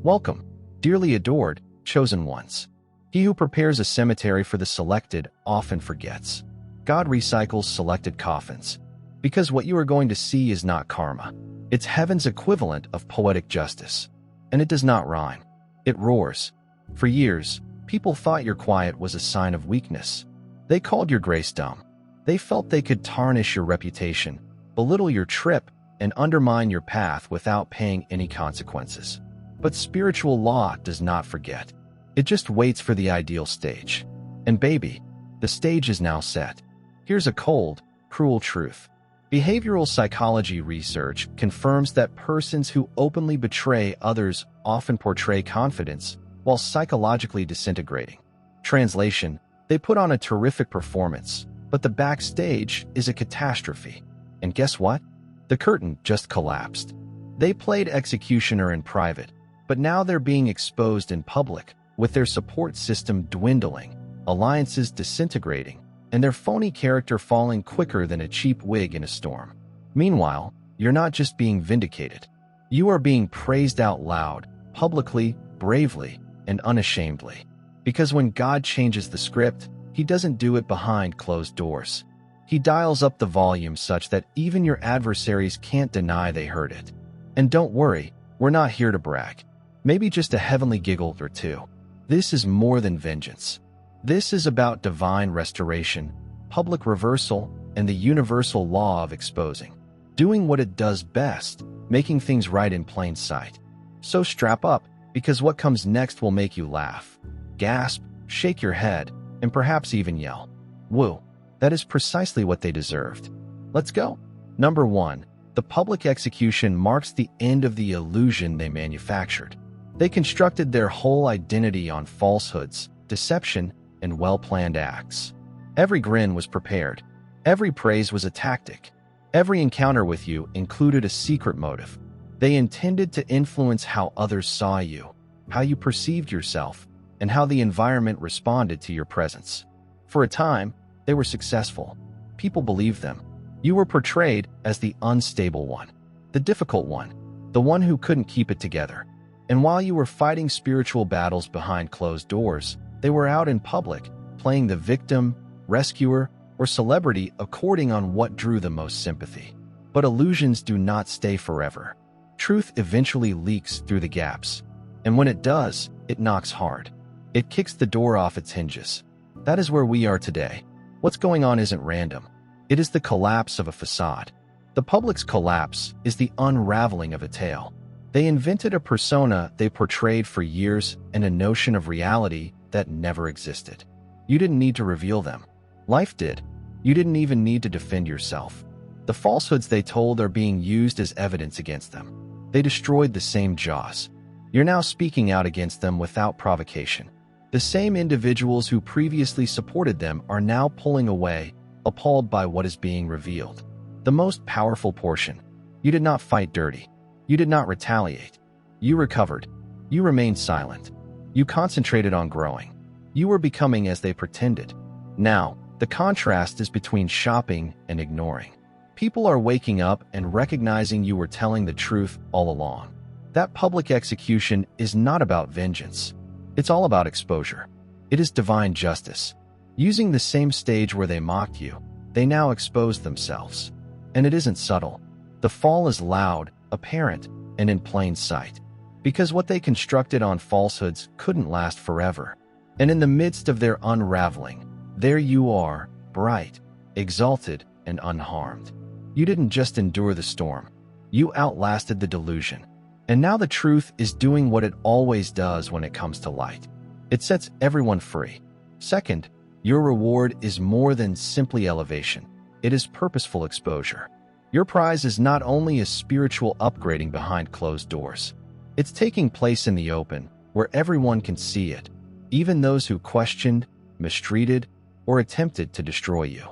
Welcome, dearly adored, chosen ones. He who prepares a cemetery for the selected often forgets. God recycles selected coffins. Because what you are going to see is not karma. It's heaven's equivalent of poetic justice. And it does not rhyme. It roars. For years, people thought your quiet was a sign of weakness. They called your grace dumb. They felt they could tarnish your reputation, belittle your trip, and undermine your path without paying any consequences. But spiritual law does not forget. It just waits for the ideal stage. And baby, the stage is now set. Here's a cold, cruel truth. Behavioral psychology research confirms that persons who openly betray others often portray confidence while psychologically disintegrating. Translation: they put on a terrific performance, but the backstage is a catastrophe. And guess what? The curtain just collapsed. They played executioner in private, but now they're being exposed in public, with their support system dwindling, alliances disintegrating, and their phony character falling quicker than a cheap wig in a storm. Meanwhile, you're not just being vindicated. You are being praised out loud, publicly, bravely, and unashamedly. Because when God changes the script, He doesn't do it behind closed doors. He dials up the volume such that even your adversaries can't deny they heard it. And don't worry, we're not here to brag. Maybe just a heavenly giggle or two. This is more than vengeance. This is about divine restoration, public reversal, and the universal law of exposing. Doing what it does best, making things right in plain sight. So strap up, because what comes next will make you laugh, gasp, shake your head, and perhaps even yell. Woo, that is precisely what they deserved. Let's go. Number 1. The public execution marks the end of the illusion they manufactured. They constructed their whole identity on falsehoods, deception, and well-planned acts. Every grin was prepared. Every praise was a tactic. Every encounter with you included a secret motive. They intended to influence how others saw you, how you perceived yourself, and how the environment responded to your presence. For a time, they were successful. People believed them. You were portrayed as the unstable one, the difficult one, the one who couldn't keep it together. And while you were fighting spiritual battles behind closed doors, they were out in public, playing the victim, rescuer, or celebrity according on what drew the most sympathy. But illusions do not stay forever. Truth eventually leaks through the gaps. And when it does, it knocks hard. It kicks the door off its hinges. That is where we are today. What's going on isn't random. It is the collapse of a facade. The public's collapse is the unraveling of a tale. They invented a persona they portrayed for years and a notion of reality that never existed. You didn't need to reveal them. Life did. You didn't even need to defend yourself. The falsehoods they told are being used as evidence against them. They destroyed the same jaws. You're now speaking out against them without provocation. The same individuals who previously supported them are now pulling away, appalled by what is being revealed. The most powerful portion. You did not fight dirty. You did not retaliate. You recovered. You remained silent. You concentrated on growing. You were becoming as they pretended. Now, the contrast is between shopping and ignoring. People are waking up and recognizing you were telling the truth all along. That public execution is not about vengeance. It's all about exposure. It is divine justice. Using the same stage where they mocked you, they now expose themselves. And it isn't subtle. The fall is loud, apparent, and in plain sight. Because what they constructed on falsehoods couldn't last forever. And in the midst of their unraveling, there you are, bright, exalted, and unharmed. You didn't just endure the storm. You outlasted the delusion. And now the truth is doing what it always does when it comes to light. It sets everyone free. Second, your reward is more than simply elevation. It is purposeful exposure. Your prize is not only a spiritual upgrading behind closed doors. It's taking place in the open, where everyone can see it, even those who questioned, mistreated, or attempted to destroy you.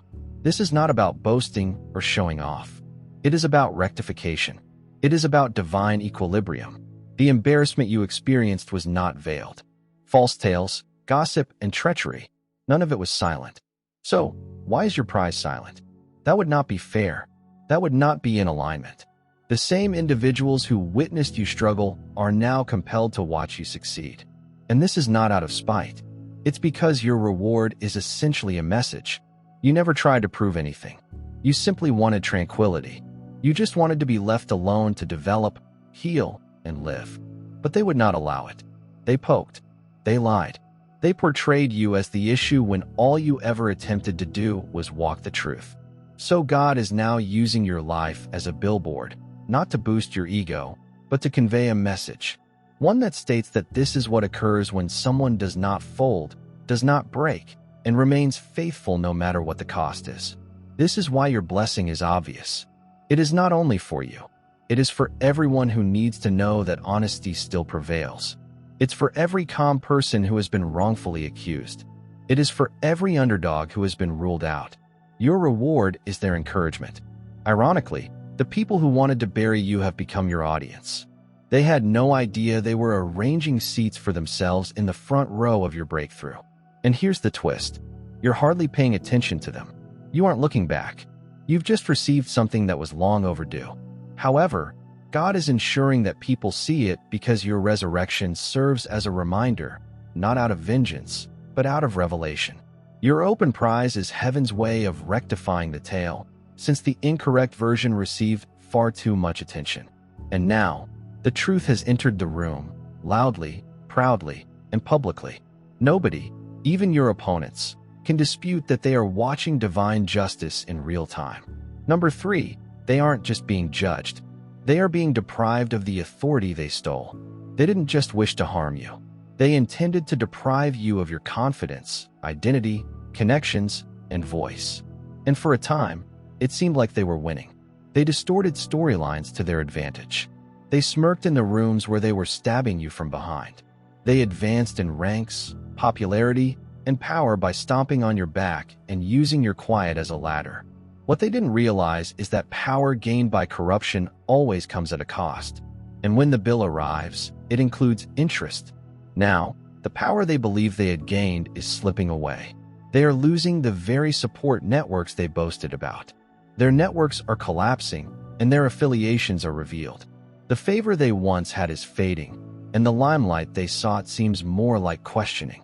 This is not about boasting or showing off. It is about rectification. It is about divine equilibrium. The embarrassment you experienced was not veiled. False tales, gossip, and treachery, none of it was silent. So, why is your prize silent? That would not be fair. That would not be in alignment. The same individuals who witnessed you struggle are now compelled to watch you succeed. And this is not out of spite. It's because your reward is essentially a message. You never tried to prove anything. You simply wanted tranquility. You just wanted to be left alone to develop, heal, and live. But they would not allow it. They poked. They lied. They portrayed you as the issue when all you ever attempted to do was walk the truth. So God is now using your life as a billboard, not to boost your ego, but to convey a message. One that states that this is what occurs when someone does not fold, does not break, and remains faithful no matter what the cost is. This is why your blessing is obvious. It is not only for you. It is for everyone who needs to know that honesty still prevails. It's for every calm person who has been wrongfully accused. It is for every underdog who has been ruled out. Your reward is their encouragement. Ironically, the people who wanted to bury you have become your audience. They had no idea they were arranging seats for themselves in the front row of your breakthrough. And here's the twist. You're hardly paying attention to them. You aren't looking back. You've just received something that was long overdue. However, God is ensuring that people see it because your resurrection serves as a reminder, not out of vengeance, but out of revelation. Your open prize is heaven's way of rectifying the tale, since the incorrect version received far too much attention. And now, the truth has entered the room, loudly, proudly, and publicly. Nobody, even your opponents, can dispute that they are watching divine justice in real time. Number 3, they aren't just being judged. They are being deprived of the authority they stole. They didn't just wish to harm you. They intended to deprive you of your confidence, identity, connections, and voice. And for a time, it seemed like they were winning. They distorted storylines to their advantage. They smirked in the rooms where they were stabbing you from behind. They advanced in ranks, popularity, and power by stomping on your back and using your quiet as a ladder. What they didn't realize is that power gained by corruption always comes at a cost. And when the bill arrives, it includes interest. Now, the power they believed they had gained is slipping away. They are losing the very support networks they boasted about. Their networks are collapsing, and their affiliations are revealed. The favor they once had is fading, and the limelight they sought seems more like questioning.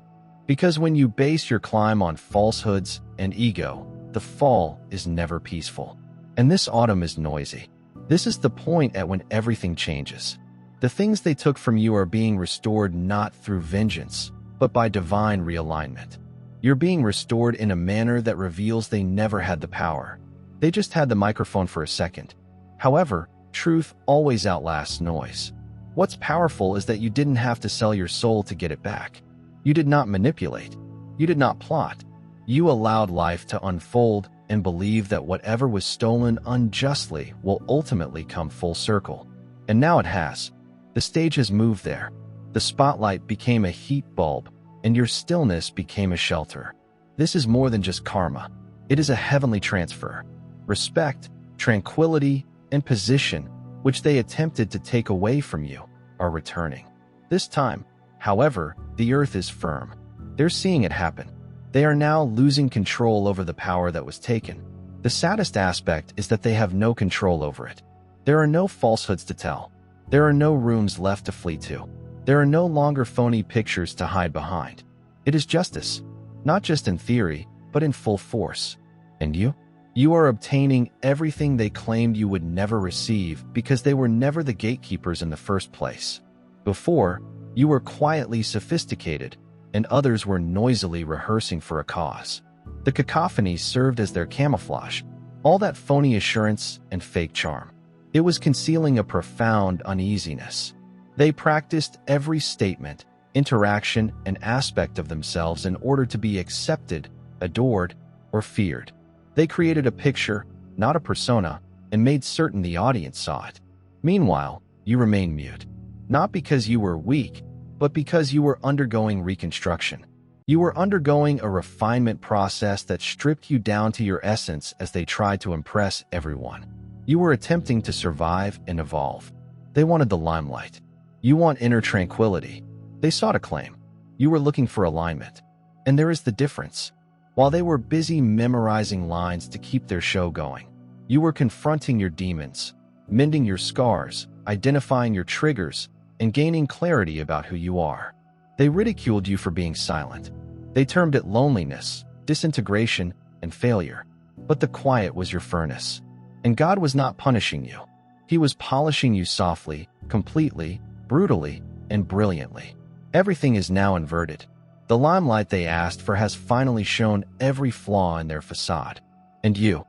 Because when you base your climb on falsehoods and ego, the fall is never peaceful. And this autumn is noisy. This is the point at when everything changes. The things they took from you are being restored not through vengeance, but by divine realignment. You're being restored in a manner that reveals they never had the power. They just had the microphone for a second. However, truth always outlasts noise. What's powerful is that you didn't have to sell your soul to get it back. You did not manipulate. You did not plot. You allowed life to unfold and believe that whatever was stolen unjustly will ultimately come full circle. And now it has. The stage has moved there. The spotlight became a heat bulb, and your stillness became a shelter. This is more than just karma. It is a heavenly transfer. Respect, tranquility, and position, which they attempted to take away from you, are returning. This time, however, the earth is firm. They're seeing it happen. They are now losing control over the power that was taken. The saddest aspect is that they have no control over it. There are no falsehoods to tell. There are no rooms left to flee to. There are no longer phony pictures to hide behind. It is justice, not just in theory, but in full force. And you? You are obtaining everything they claimed you would never receive because they were never the gatekeepers in the first place. Before, you were quietly sophisticated, and others were noisily rehearsing for a cause. The cacophony served as their camouflage, all that phony assurance and fake charm. It was concealing a profound uneasiness. They practiced every statement, interaction, and aspect of themselves in order to be accepted, adored, or feared. They created a picture, not a persona, and made certain the audience saw it. Meanwhile, you remained mute. Not because you were weak, but because you were undergoing reconstruction. You were undergoing a refinement process that stripped you down to your essence as they tried to impress everyone. You were attempting to survive and evolve. They wanted the limelight. You want inner tranquility. They sought acclaim. You were looking for alignment. And there is the difference. While they were busy memorizing lines to keep their show going, you were confronting your demons, mending your scars, identifying your triggers, and gaining clarity about who you are. They ridiculed you for being silent. They termed it loneliness, disintegration, and failure. But the quiet was your furnace. And God was not punishing you. He was polishing you softly, completely, brutally, and brilliantly. Everything is now inverted. The limelight they asked for has finally shown every flaw in their facade. And you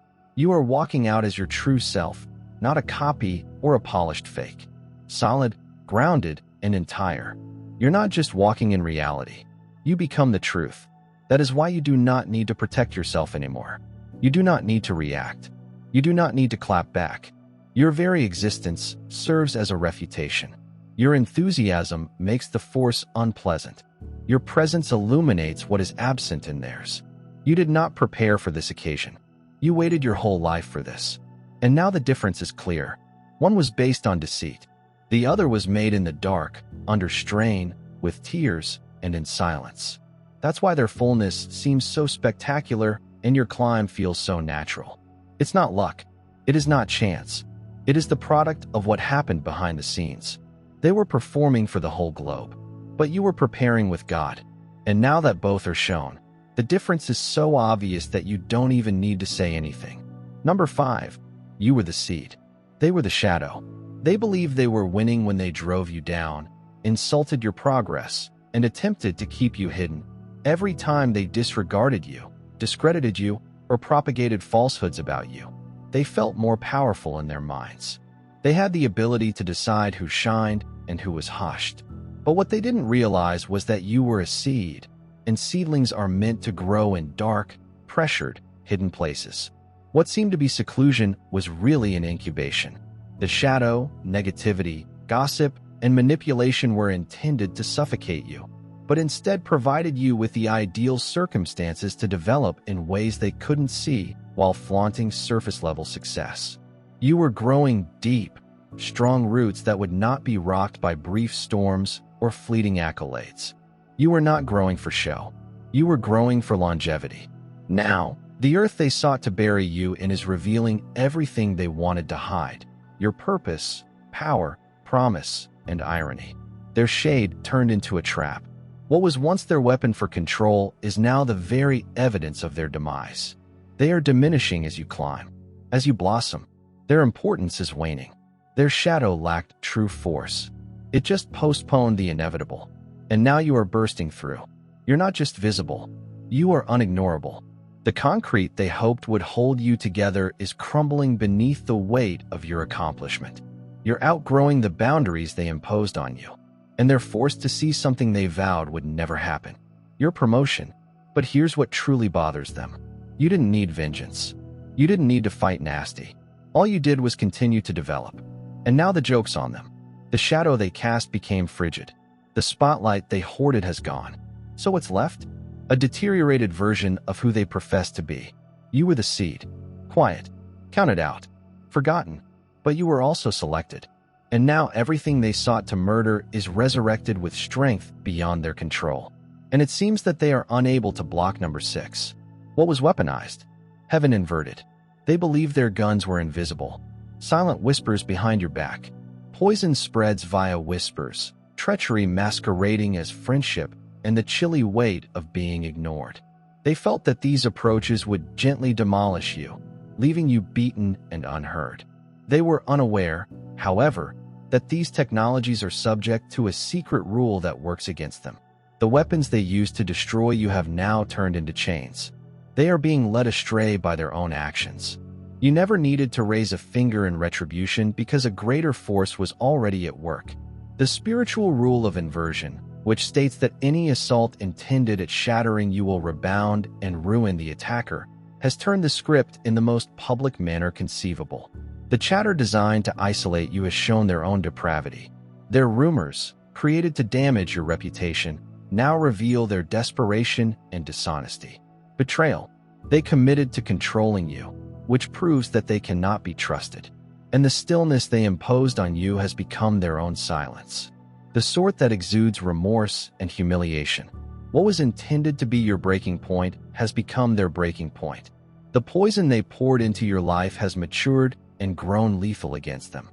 are walking out as your true self, not a copy or a polished fake. Solid, grounded, and entire. You're not just walking in reality. You become the truth. That is why you do not need to protect yourself anymore. You do not need to react. You do not need to clap back. Your very existence serves as a refutation. Your enthusiasm makes the force unpleasant. Your presence illuminates what is absent in theirs. You did not prepare for this occasion. You waited your whole life for this. And now the difference is clear. One was based on deceit. The other was made in the dark, under strain, with tears, and in silence. That's why their fullness seems so spectacular and your climb feels so natural. It's not luck. It is not chance. It is the product of what happened behind the scenes. They were performing for the whole globe, but you were preparing with God. And now that both are shown, the difference is so obvious that you don't even need to say anything. Number 5. You were the seed. They were the shadow. They believed they were winning when they drove you down, insulted your progress, and attempted to keep you hidden. Every time they disregarded you, discredited you, or propagated falsehoods about you, they felt more powerful in their minds. They had the ability to decide who shined and who was hushed. But what they didn't realize was that you were a seed, and seedlings are meant to grow in dark, pressured, hidden places. What seemed to be seclusion was really an incubation. The shadow, negativity, gossip, and manipulation were intended to suffocate you, but instead provided you with the ideal circumstances to develop in ways they couldn't see while flaunting surface-level success. You were growing deep, strong roots that would not be rocked by brief storms or fleeting accolades. You were not growing for show. You were growing for longevity. Now, the earth they sought to bury you in is revealing everything they wanted to hide: your purpose, power, promise, and irony. Their shade turned into a trap. What was once their weapon for control is now the very evidence of their demise. They are diminishing as you climb. As you blossom, their importance is waning. Their shadow lacked true force. It just postponed the inevitable. And now you are bursting through. You're not just visible. You are unignorable. The concrete they hoped would hold you together is crumbling beneath the weight of your accomplishment. You're outgrowing the boundaries they imposed on you, and they're forced to see something they vowed would never happen: your promotion. But here's what truly bothers them. You didn't need vengeance. You didn't need to fight nasty. All you did was continue to develop. And now the joke's on them. The shadow they cast became frigid. The spotlight they hoarded has gone. So what's left? A deteriorated version of who they professed to be. You were the seed. Quiet. Counted out. Forgotten. But you were also selected. And now everything they sought to murder is resurrected with strength beyond their control. And it seems that they are unable to block number 6. What was weaponized? Heaven inverted. They believed their guns were invisible. Silent whispers behind your back. Poison spreads via whispers. Treachery masquerading as friendship, and the chilly weight of being ignored. They felt that these approaches would gently demolish you, leaving you beaten and unheard. They were unaware, however, that these technologies are subject to a secret rule that works against them. The weapons they used to destroy you have now turned into chains. They are being led astray by their own actions. You never needed to raise a finger in retribution because a greater force was already at work. The spiritual rule of inversion, which states that any assault intended at shattering you will rebound and ruin the attacker, has turned the script in the most public manner conceivable. The chatter designed to isolate you has shown their own depravity. Their rumors, created to damage your reputation, now reveal their desperation and dishonesty. Betrayal. They committed to controlling you, which proves that they cannot be trusted. And the stillness they imposed on you has become their own silence. The sort that exudes remorse and humiliation. What was intended to be your breaking point has become their breaking point. The poison they poured into your life has matured and grown lethal against them.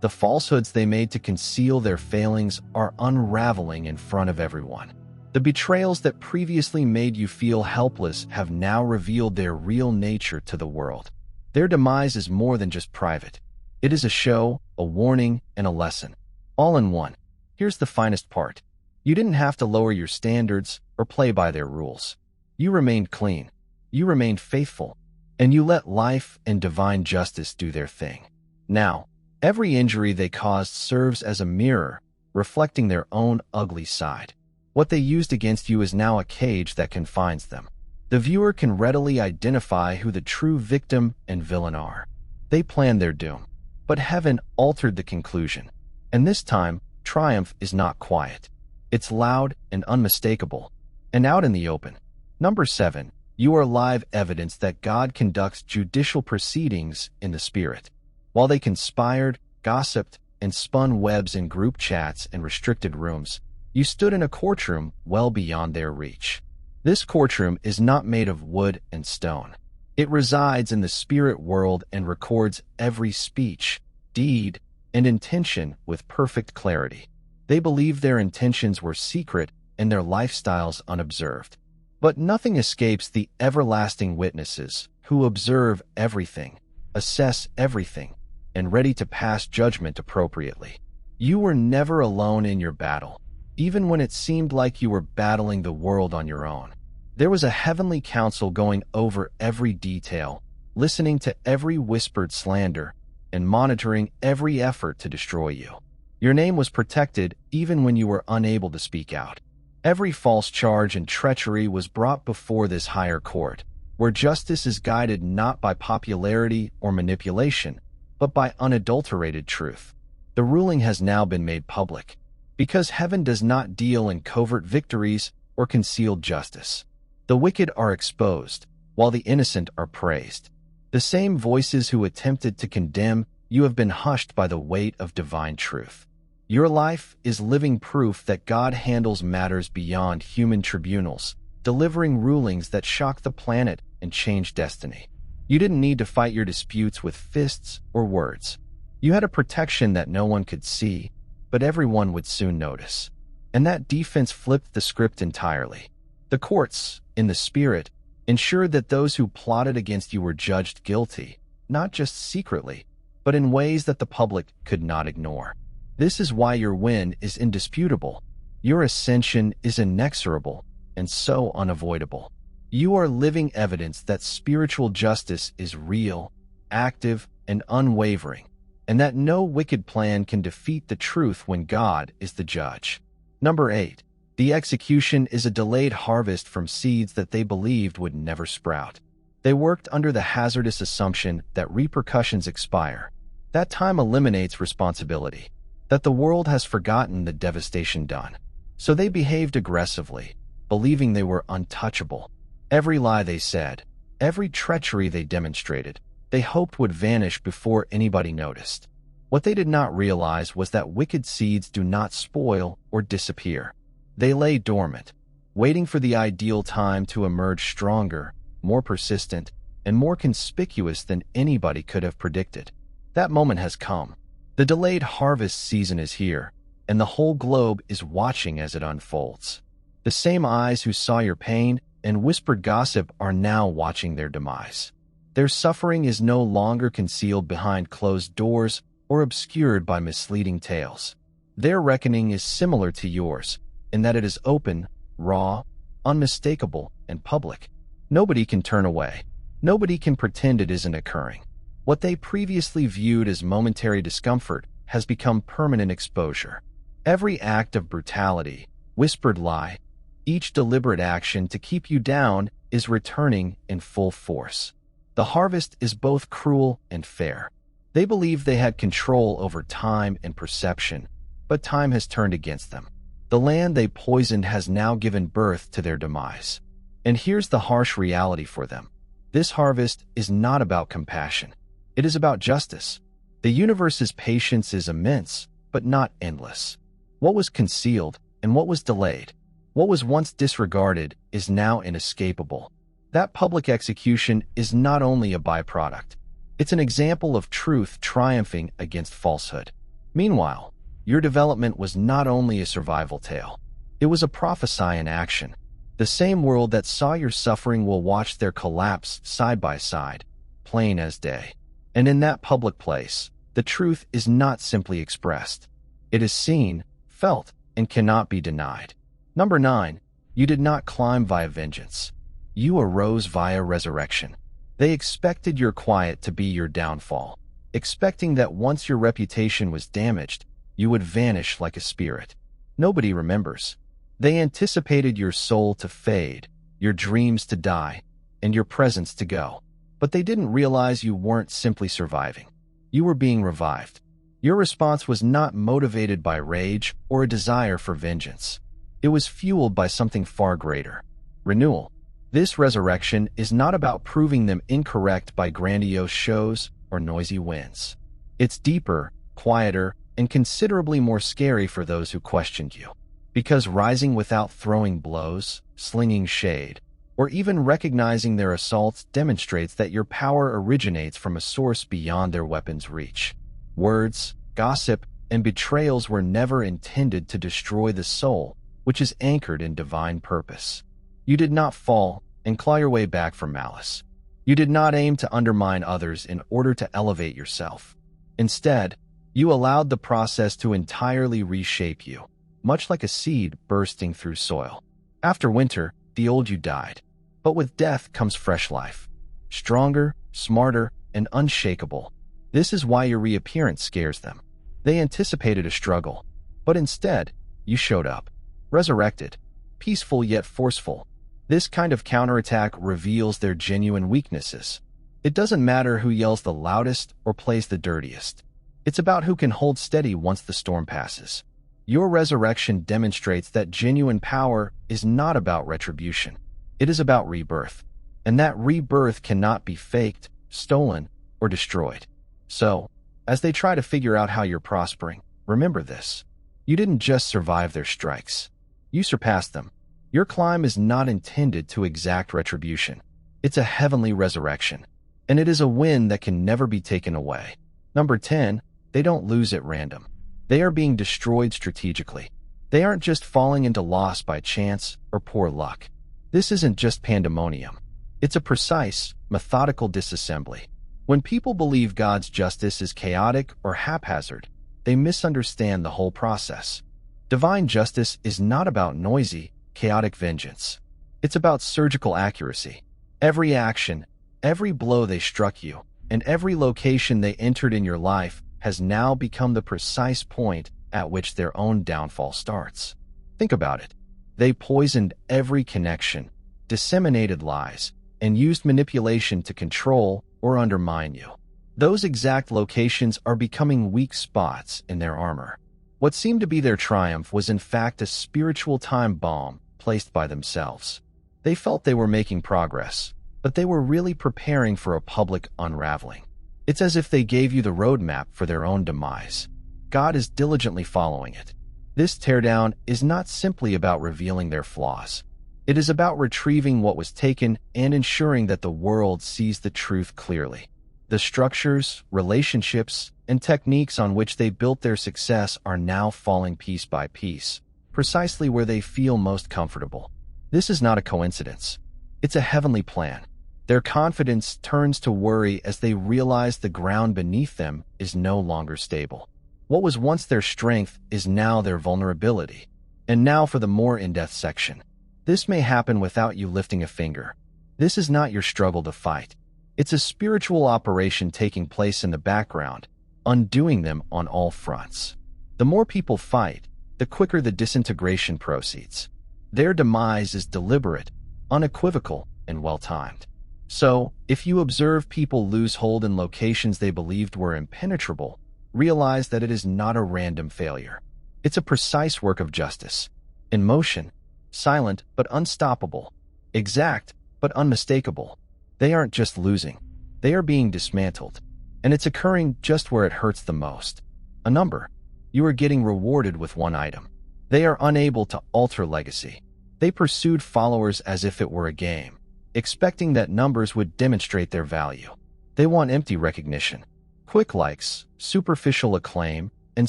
The falsehoods they made to conceal their failings are unraveling in front of everyone. The betrayals that previously made you feel helpless have now revealed their real nature to the world. Their demise is more than just private. It is a show, a warning, and a lesson. All in one. Here's the finest part. You didn't have to lower your standards or play by their rules. You remained clean. You remained faithful. And you let life and divine justice do their thing. Now, every injury they caused serves as a mirror, reflecting their own ugly side. What they used against you is now a cage that confines them. The viewer can readily identify who the true victim and villain are. They planned their doom, but heaven altered the conclusion. And this time, triumph is not quiet. It's loud and unmistakable, and out in the open. Number 7. You are live evidence that God conducts judicial proceedings in the spirit. While they conspired, gossiped, and spun webs in group chats and restricted rooms, you stood in a courtroom well beyond their reach. This courtroom is not made of wood and stone. It resides in the spirit world and records every speech, deed, and intention with perfect clarity. They believed their intentions were secret and their lifestyles unobserved. But nothing escapes the everlasting witnesses who observe everything, assess everything, and ready to pass judgment appropriately. You were never alone in your battle, even when it seemed like you were battling the world on your own. There was a heavenly council going over every detail, listening to every whispered slander, and monitoring every effort to destroy you. Your name was protected even when you were unable to speak out. Every false charge and treachery was brought before this higher court, where justice is guided not by popularity or manipulation, but by unadulterated truth. The ruling has now been made public, because heaven does not deal in covert victories or concealed justice. The wicked are exposed, while the innocent are praised. The same voices who attempted to condemn you have been hushed by the weight of divine truth. Your life is living proof that God handles matters beyond human tribunals, delivering rulings that shock the planet and change destiny. You didn't need to fight your disputes with fists or words. You had a protection that no one could see, but everyone would soon notice. And that defense flipped the script entirely. The courts, in the spirit, ensured that those who plotted against you were judged guilty, not just secretly, but in ways that the public could not ignore. This is why your win is indisputable. Your ascension is inexorable and so unavoidable. You are living evidence that spiritual justice is real, active, and unwavering, and that no wicked plan can defeat the truth when God is the judge. Number 8. The execution is a delayed harvest from seeds that they believed would never sprout. They worked under the hazardous assumption that repercussions expire. That time eliminates responsibility, that the world has forgotten the devastation done. So they behaved aggressively, believing they were untouchable. Every lie they said, every treachery they demonstrated, they hoped would vanish before anybody noticed. What they did not realize was that wicked seeds do not spoil or disappear. They lay dormant, waiting for the ideal time to emerge stronger, more persistent, and more conspicuous than anybody could have predicted. That moment has come. The delayed harvest season is here, and the whole globe is watching as it unfolds. The same eyes who saw your pain and whispered gossip are now watching their demise. Their suffering is no longer concealed behind closed doors or obscured by misleading tales. Their reckoning is similar to yours, in that it is open, raw, unmistakable, and public. Nobody can turn away. Nobody can pretend it isn't occurring. What they previously viewed as momentary discomfort has become permanent exposure. Every act of brutality, whispered lie, each deliberate action to keep you down is returning in full force. The harvest is both cruel and fair. They believed they had control over time and perception, but time has turned against them. The land they poisoned has now given birth to their demise. And here's the harsh reality for them. This harvest is not about compassion. It is about justice. The universe's patience is immense, but not endless. What was concealed and what was delayed, what was once disregarded, is now inescapable. That public execution is not only a byproduct. It's an example of truth triumphing against falsehood. Meanwhile, your development was not only a survival tale, it was a prophecy in action. The same world that saw your suffering will watch their collapse side by side, plain as day. And in that public place, the truth is not simply expressed. It is seen, felt, and cannot be denied. Number 9. You did not climb via vengeance. You arose via resurrection. They expected your quiet to be your downfall, expecting that once your reputation was damaged, you would vanish like a spirit. Nobody remembers. They anticipated your soul to fade, your dreams to die, and your presence to go. But they didn't realize you weren't simply surviving. You were being revived. Your response was not motivated by rage or a desire for vengeance. It was fueled by something far greater: renewal. This resurrection is not about proving them incorrect by grandiose shows or noisy wins. It's deeper, quieter, and considerably more scary for those who questioned you. Because rising without throwing blows, slinging shade, or even recognizing their assaults demonstrates that your power originates from a source beyond their weapon's reach. Words, gossip, and betrayals were never intended to destroy the soul, which is anchored in divine purpose. You did not fall and claw your way back from malice. You did not aim to undermine others in order to elevate yourself. Instead, you allowed the process to entirely reshape you, much like a seed bursting through soil. After winter, the old you died. But with death comes fresh life. Stronger, smarter, and unshakable. This is why your reappearance scares them. They anticipated a struggle, but instead, you showed up. Resurrected. Peaceful yet forceful. This kind of counterattack reveals their genuine weaknesses. It doesn't matter who yells the loudest or plays the dirtiest. It's about who can hold steady once the storm passes. Your resurrection demonstrates that genuine power is not about retribution. It is about rebirth. And that rebirth cannot be faked, stolen, or destroyed. So, as they try to figure out how you're prospering, remember this. You didn't just survive their strikes. You surpassed them. Your climb is not intended to exact retribution. It's a heavenly resurrection. And it is a win that can never be taken away. Number 10. They don't lose at random. They are being destroyed strategically. They aren't just falling into loss by chance or poor luck. This isn't just pandemonium. It's a precise, methodical disassembly. When people believe God's justice is chaotic or haphazard, they misunderstand the whole process. Divine justice is not about noisy, chaotic vengeance. It's about surgical accuracy. Every action, every blow they struck you, and every location they entered in your life has now become the precise point at which their own downfall starts. Think about it. They poisoned every connection, disseminated lies, and used manipulation to control or undermine you. Those exact locations are becoming weak spots in their armor. What seemed to be their triumph was in fact a spiritual time bomb placed by themselves. They felt they were making progress, but they were really preparing for a public unraveling. It's as if they gave you the roadmap for their own demise. God is diligently following it. This teardown is not simply about revealing their flaws. It is about retrieving what was taken and ensuring that the world sees the truth clearly. The structures, relationships, and techniques on which they built their success are now falling piece by piece, precisely where they feel most comfortable. This is not a coincidence. It's a heavenly plan. Their confidence turns to worry as they realize the ground beneath them is no longer stable. What was once their strength is now their vulnerability. And now for the more in-depth section. This may happen without you lifting a finger. This is not your struggle to fight. It's a spiritual operation taking place in the background, undoing them on all fronts. The more people fight, the quicker the disintegration proceeds. Their demise is deliberate, unequivocal, and well-timed. So, if you observe people lose hold in locations they believed were impenetrable, realize that it is not a random failure. It's a precise work of justice. In motion, silent but unstoppable, exact but unmistakable. They aren't just losing, they are being dismantled. And it's occurring just where it hurts the most. A number. You are getting rewarded with one item. They are unable to alter legacy. They pursued followers as if it were a game, expecting that numbers would demonstrate their value. They want empty recognition, quick likes, superficial acclaim, and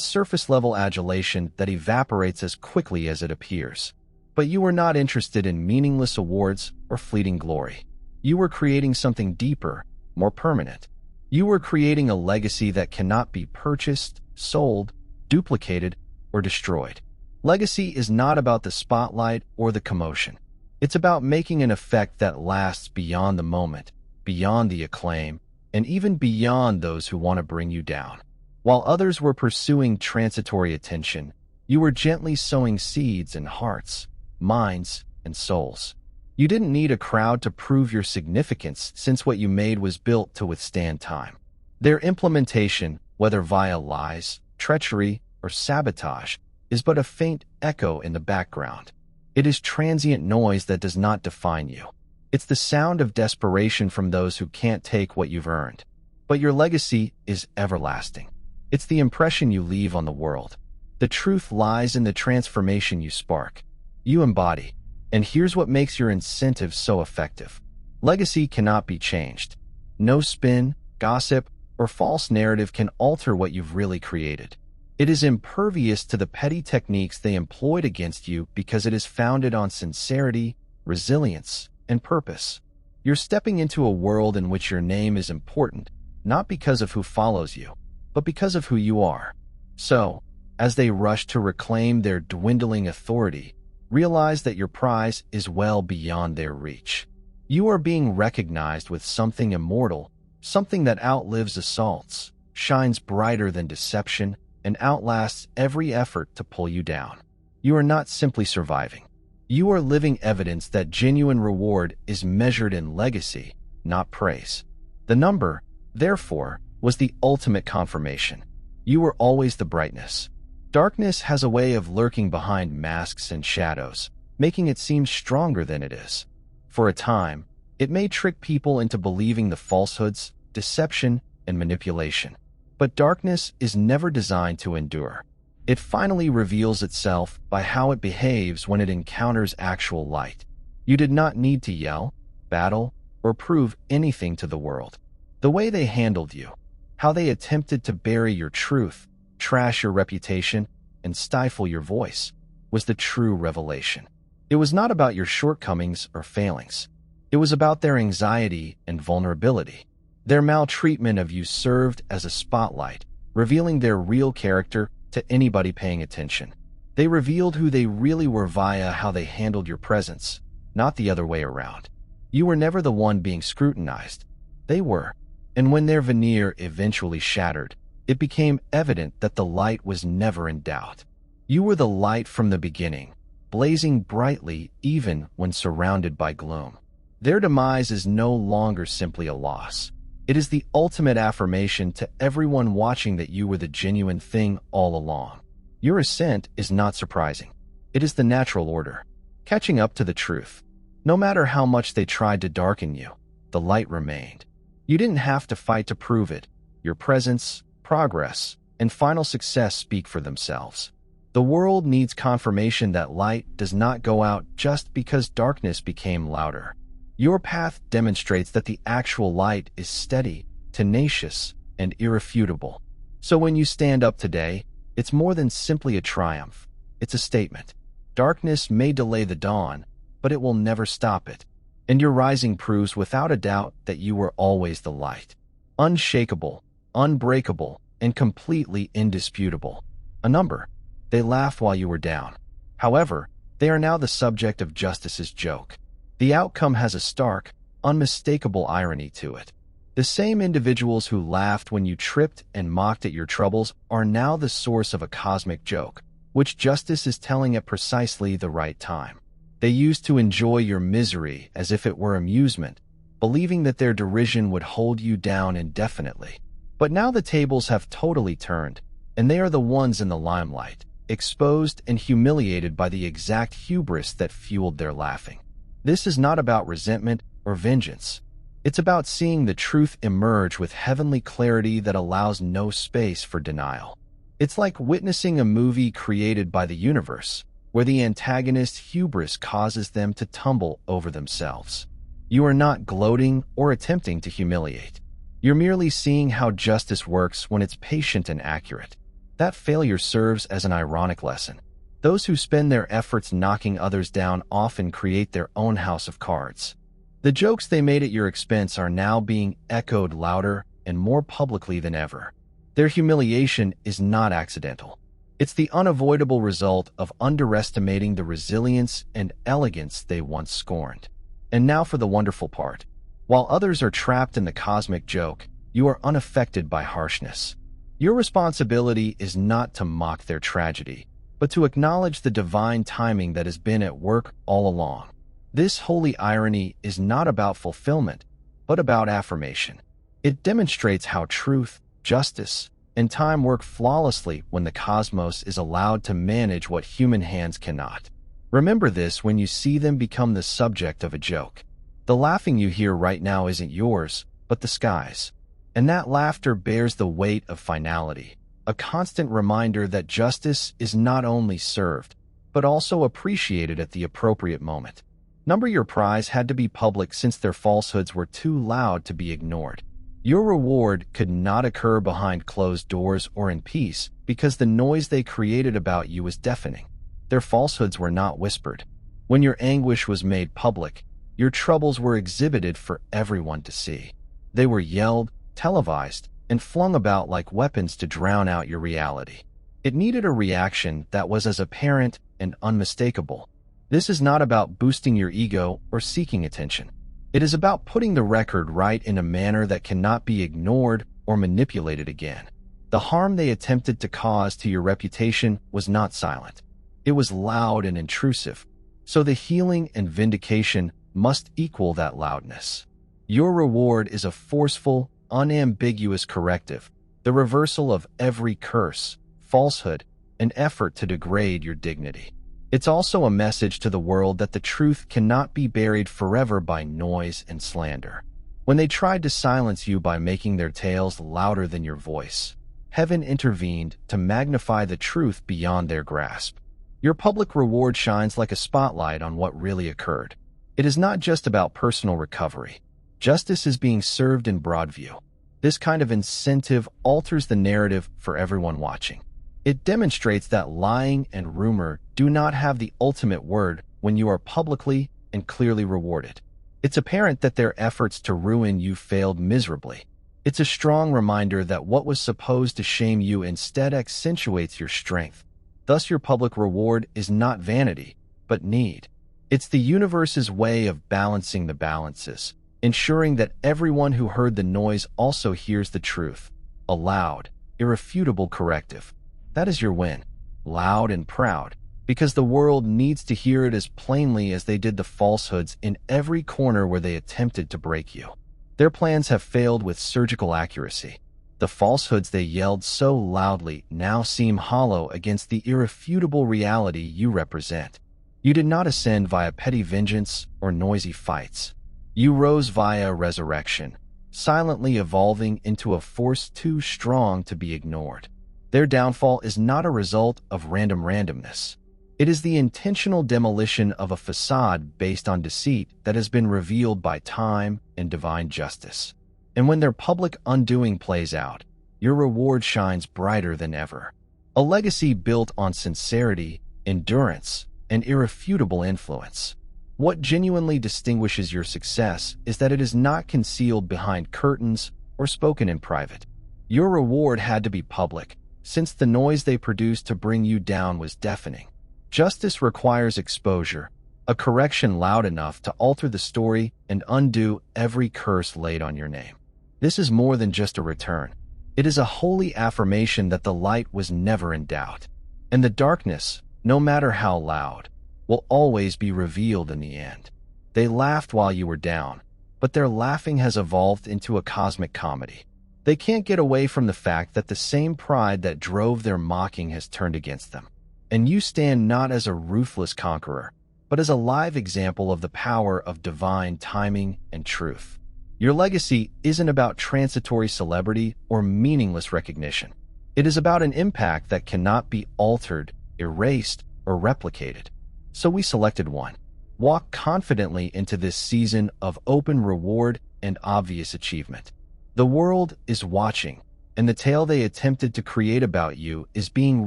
surface-level adulation that evaporates as quickly as it appears. But you were not interested in meaningless awards or fleeting glory. You were creating something deeper, more permanent. You were creating a legacy that cannot be purchased, sold, duplicated, or destroyed. Legacy is not about the spotlight or the commotion. It's about making an effect that lasts beyond the moment, beyond the acclaim, and even beyond those who want to bring you down. While others were pursuing transitory attention, you were gently sowing seeds in hearts, minds, and souls. You didn't need a crowd to prove your significance, since what you made was built to withstand time. Their implementation, whether via lies, treachery, or sabotage, is but a faint echo in the background. It is transient noise that does not define you. It's the sound of desperation from those who can't take what you've earned. But your legacy is everlasting. It's the impression you leave on the world. The truth lies in the transformation you spark, you embody. And here's what makes your incentive so effective. Legacy cannot be changed. No spin, gossip, or false narrative can alter what you've really created. It is impervious to the petty techniques they employed against you because it is founded on sincerity, resilience, and purpose. You're stepping into a world in which your name is important, not because of who follows you, but because of who you are. So, as they rush to reclaim their dwindling authority, realize that your prize is well beyond their reach. You are being recognized with something immortal, something that outlives assaults, shines brighter than deception, and outlasts every effort to pull you down. You are not simply surviving. You are living evidence that genuine reward is measured in legacy, not praise. The number, therefore, was the ultimate confirmation. You were always the brightness. Darkness has a way of lurking behind masks and shadows, making it seem stronger than it is. For a time, it may trick people into believing the falsehoods, deception, and manipulation. But darkness is never designed to endure. It finally reveals itself by how it behaves when it encounters actual light. You did not need to yell, battle, or prove anything to the world. The way they handled you, how they attempted to bury your truth, trash your reputation, and stifle your voice, was the true revelation. It was not about your shortcomings or failings. It was about their anxiety and vulnerability. Their maltreatment of you served as a spotlight, revealing their real character to anybody paying attention. They revealed who they really were via how they handled your presence, not the other way around. You were never the one being scrutinized. They were. And when their veneer eventually shattered, it became evident that the light was never in doubt. You were the light from the beginning, blazing brightly even when surrounded by gloom. Their demise is no longer simply a loss. It is the ultimate affirmation to everyone watching that you were the genuine thing all along. Your ascent is not surprising. It is the natural order, catching up to the truth. No matter how much they tried to darken you, the light remained. You didn't have to fight to prove it. Your presence, progress, and final success speak for themselves. The world needs confirmation that light does not go out just because darkness became louder. Your path demonstrates that the actual light is steady, tenacious, and irrefutable. So when you stand up today, it's more than simply a triumph. It's a statement. Darkness may delay the dawn, but it will never stop it. And your rising proves without a doubt that you were always the light. Unshakable, unbreakable, and completely indisputable. A number. They laughed while you were down. However, they are now the subject of justice's joke. The outcome has a stark, unmistakable irony to it. The same individuals who laughed when you tripped and mocked at your troubles are now the source of a cosmic joke, which justice is telling at precisely the right time. They used to enjoy your misery as if it were amusement, believing that their derision would hold you down indefinitely. But now the tables have totally turned, and they are the ones in the limelight, exposed and humiliated by the exact hubris that fueled their laughing. This is not about resentment or vengeance. It's about seeing the truth emerge with heavenly clarity that allows no space for denial. It's like witnessing a movie created by the universe, where the antagonist's hubris causes them to tumble over themselves. You are not gloating or attempting to humiliate. You're merely seeing how justice works when it's patient and accurate. That failure serves as an ironic lesson. Those who spend their efforts knocking others down often create their own house of cards. The jokes they made at your expense are now being echoed louder and more publicly than ever. Their humiliation is not accidental. It's the unavoidable result of underestimating the resilience and elegance they once scorned. And now for the wonderful part. While others are trapped in the cosmic joke, you are unaffected by harshness. Your responsibility is not to mock their tragedy, but to acknowledge the divine timing that has been at work all along. This holy irony is not about fulfillment, but about affirmation. It demonstrates how truth, justice, and time work flawlessly when the cosmos is allowed to manage what human hands cannot. Remember this when you see them become the subject of a joke. The laughing you hear right now isn't yours, but the sky's. And that laughter bears the weight of finality, a constant reminder that justice is not only served, but also appreciated at the appropriate moment. Your prize had to be public since their falsehoods were too loud to be ignored. Your reward could not occur behind closed doors or in peace because the noise they created about you was deafening. Their falsehoods were not whispered. When your anguish was made public, your troubles were exhibited for everyone to see. They were yelled, televised, and flung about like weapons to drown out your reality. It needed a reaction that was as apparent and unmistakable. This is not about boosting your ego or seeking attention. It is about putting the record right in a manner that cannot be ignored or manipulated again. The harm they attempted to cause to your reputation was not silent. It was loud and intrusive, so the healing and vindication must equal that loudness. Your reward is a forceful, unambiguous corrective, the reversal of every curse, falsehood, and effort to degrade your dignity. It's also a message to the world that the truth cannot be buried forever by noise and slander. When they tried to silence you by making their tales louder than your voice, heaven intervened to magnify the truth beyond their grasp. Your public reward shines like a spotlight on what really occurred. It is not just about personal recovery. Justice is being served in broad view. This kind of incentive alters the narrative for everyone watching. It demonstrates that lying and rumor do not have the ultimate word when you are publicly and clearly rewarded. It's apparent that their efforts to ruin you failed miserably. It's a strong reminder that what was supposed to shame you instead accentuates your strength. Thus, your public reward is not vanity, but need. It's the universe's way of balancing the balances, ensuring that everyone who heard the noise also hears the truth. A loud, irrefutable corrective. That is your win, loud and proud, because the world needs to hear it as plainly as they did the falsehoods in every corner where they attempted to break you. Their plans have failed with surgical accuracy. The falsehoods they yelled so loudly now seem hollow against the irrefutable reality you represent. You did not ascend via petty vengeance or noisy fights. You rose via resurrection, silently evolving into a force too strong to be ignored. Their downfall is not a result of random randomness. It is the intentional demolition of a facade based on deceit that has been revealed by time and divine justice. And when their public undoing plays out, your reward shines brighter than ever. A legacy built on sincerity, endurance, and irrefutable influence. What genuinely distinguishes your success is that it is not concealed behind curtains or spoken in private. Your reward had to be public, since the noise they produced to bring you down was deafening. Justice requires exposure, a correction loud enough to alter the story and undo every curse laid on your name. This is more than just a return. It is a holy affirmation that the light was never in doubt, and the darkness, no matter how loud, will always be revealed in the end. They laughed while you were down, but their laughing has evolved into a cosmic comedy. They can't get away from the fact that the same pride that drove their mocking has turned against them. And you stand not as a ruthless conqueror, but as a live example of the power of divine timing and truth. Your legacy isn't about transitory celebrity or meaningless recognition. It is about an impact that cannot be altered, erased, or replicated. So we selected one. Walk confidently into this season of open reward and obvious achievement. The world is watching, and the tale they attempted to create about you is being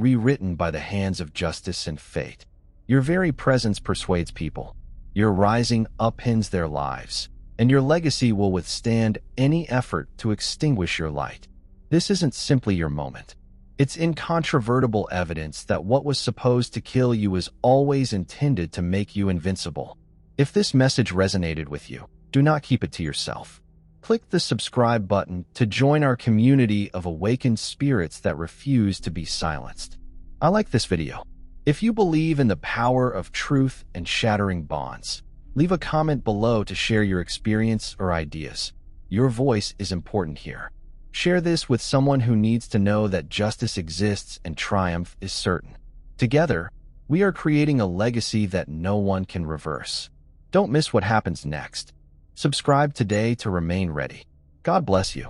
rewritten by the hands of justice and fate. Your very presence persuades people. Your rising upends their lives, and your legacy will withstand any effort to extinguish your light. This isn't simply your moment. It's incontrovertible evidence that what was supposed to kill you was always intended to make you invincible. If this message resonated with you, do not keep it to yourself. Click the subscribe button to join our community of awakened spirits that refuse to be silenced. I like this video. If you believe in the power of truth and shattering bonds, leave a comment below to share your experience or ideas. Your voice is important here. Share this with someone who needs to know that justice exists and triumph is certain. Together, we are creating a legacy that no one can reverse. Don't miss what happens next. Subscribe today to remain ready. God bless you.